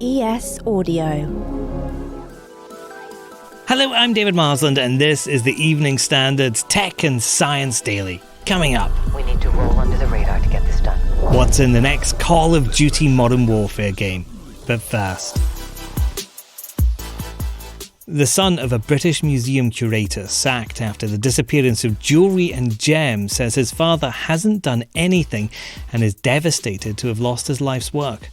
ES Audio. Hello, I'm David Marsland, and this is the Evening Standard's Tech and Science Daily. Coming up, we need to roll under the radar to get this done. What's in the next Call of Duty Modern Warfare game? But first, the son of a British museum curator sacked after the disappearance of jewellery and gems says his father hasn't done anything and is devastated to have lost his life's work.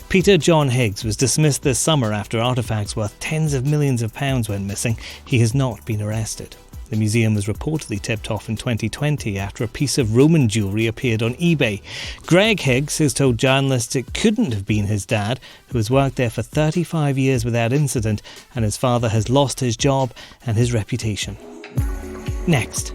Peter John Higgs was dismissed this summer after artefacts worth tens of millions of pounds went missing. He has not been arrested. The museum was reportedly tipped off in 2020 after a piece of Roman jewellery appeared on eBay. Greg Higgs has told journalists it couldn't have been his dad, who has worked there for 35 years without incident, and his father has lost his job and his reputation. Next.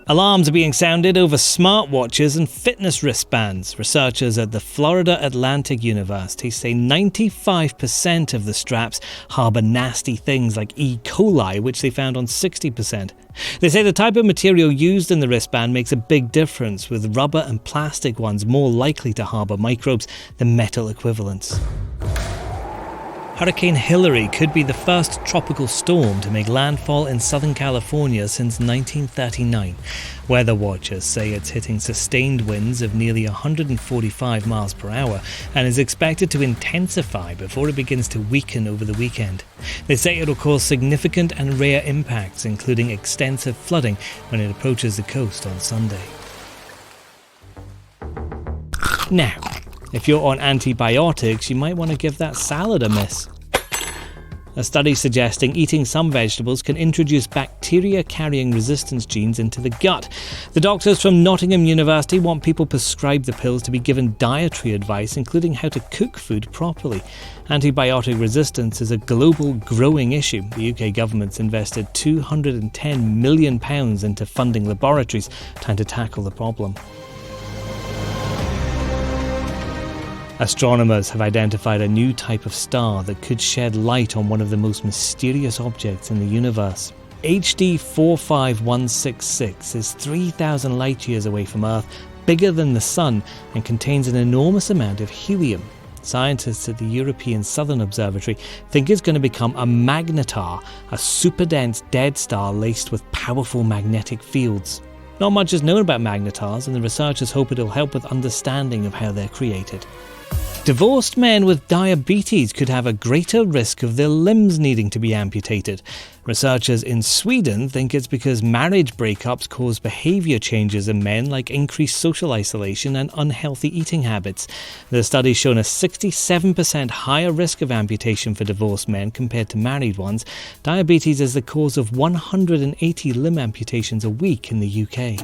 Alarms are being sounded over smartwatches and fitness wristbands. Researchers at the Florida Atlantic University say 95% of the straps harbour nasty things like e-coli, which they found on 60%. They say the type of material used in the wristband makes a big difference, with rubber and plastic ones more likely to harbour microbes than metal equivalents. Hurricane Hilary could be the first tropical storm to make landfall in Southern California since 1939. Weather watchers say it's hitting sustained winds of nearly 145 miles per hour and is expected to intensify before it begins to weaken over the weekend. They say it'll cause significant and rare impacts, including extensive flooding when it approaches the coast on Sunday. Now, if you're on antibiotics, you might want to give that salad a miss. A study suggesting eating some vegetables can introduce bacteria-carrying resistance genes into the gut. The doctors from Nottingham University want people prescribed the pills to be given dietary advice, including how to cook food properly. Antibiotic resistance is a global growing issue. The UK government's invested £210 million into funding laboratories trying to tackle the problem. Astronomers have identified a new type of star that could shed light on one of the most mysterious objects in the universe. HD 45166 is 3,000 light-years away from Earth, bigger than the Sun, and contains an enormous amount of helium. Scientists at the European Southern Observatory think it's going to become a magnetar, a super-dense dead star laced with powerful magnetic fields. Not much is known about magnetars, and the researchers hope it'll help with understanding of how they're created. Divorced men with diabetes could have a greater risk of their limbs needing to be amputated. Researchers in Sweden think it's because marriage breakups cause behaviour changes in men, like increased social isolation and unhealthy eating habits. The study's shown a 67% higher risk of amputation for divorced men compared to married ones. Diabetes is the cause of 180 limb amputations a week in the UK.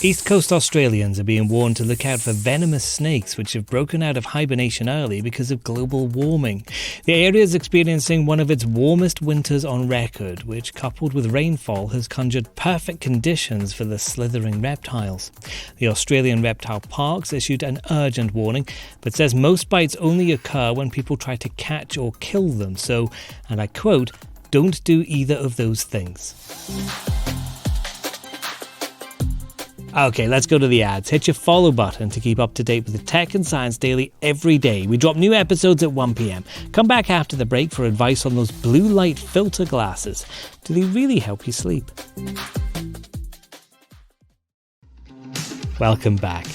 East Coast Australians are being warned to look out for venomous snakes which have broken out of hibernation early because of global warming. The area is experiencing one of its warmest winters on record, which, coupled with rainfall, has conjured perfect conditions for the slithering reptiles. The Australian Reptile Parks issued an urgent warning, but says most bites only occur when people try to catch or kill them, so, and I quote, "Don't do either of those things." Okay, let's go to the ads. Hit your follow button to keep up to date with the Tech and Science Daily every day. We drop new episodes at 1 p.m. Come back after the break for advice on those blue light filter glasses. Do they really help you sleep? Welcome back.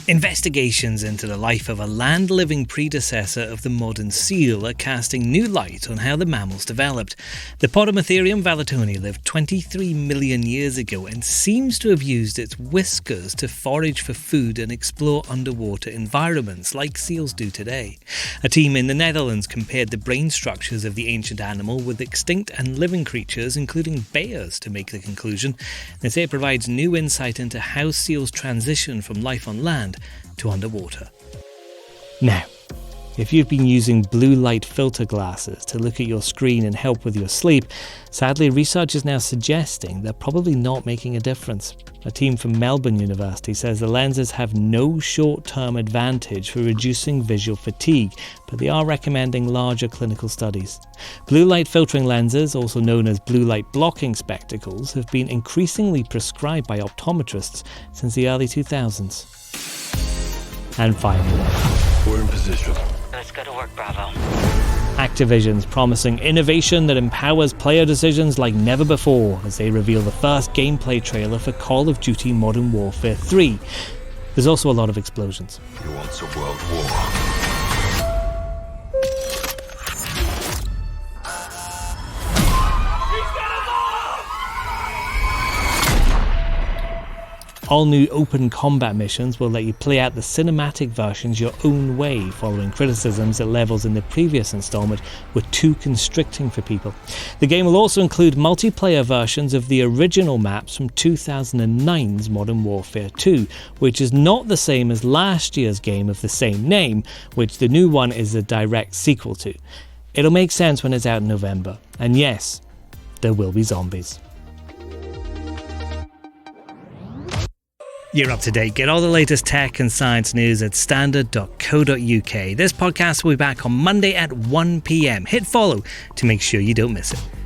Investigations into the life of a land-living predecessor of the modern seal are casting new light on how the mammals developed. The Potamotherium valletoni lived 23 million years ago and seems to have used its whiskers to forage for food and explore underwater environments like seals do today. A team in the Netherlands compared the brain structures of the ancient animal with extinct and living creatures, including bears, to make the conclusion. They say it provides new insight into how seals transition from life on land to underwater. Now, if you've been using blue light filter glasses to look at your screen and help with your sleep, sadly research is now suggesting they're probably not making a difference. A team from Melbourne University says the lenses have no short-term advantage for reducing visual fatigue, but they are recommending larger clinical studies. Blue light filtering lenses, also known as blue light blocking spectacles, have been increasingly prescribed by optometrists since the early 2000s. and 5 more. We're in position. Let's go to work, Bravo. Activision's promising innovation that empowers player decisions like never before as they reveal the first gameplay trailer for Call of Duty Modern Warfare 3. There's also a lot of explosions. You want a world war? All new open combat missions will let you play out the cinematic versions your own way, following criticisms that levels in the previous installment were too constricting for people. The game will also include multiplayer versions of the original maps from 2009's Modern Warfare 2, which is not the same as last year's game of the same name, which the new one is a direct sequel to. It'll make sense when it's out in November, and yes, there will be zombies. You're up to date. Get all the latest tech and science news at standard.co.uk. This podcast will be back on Monday at 1 p.m. Hit follow to make sure you don't miss it.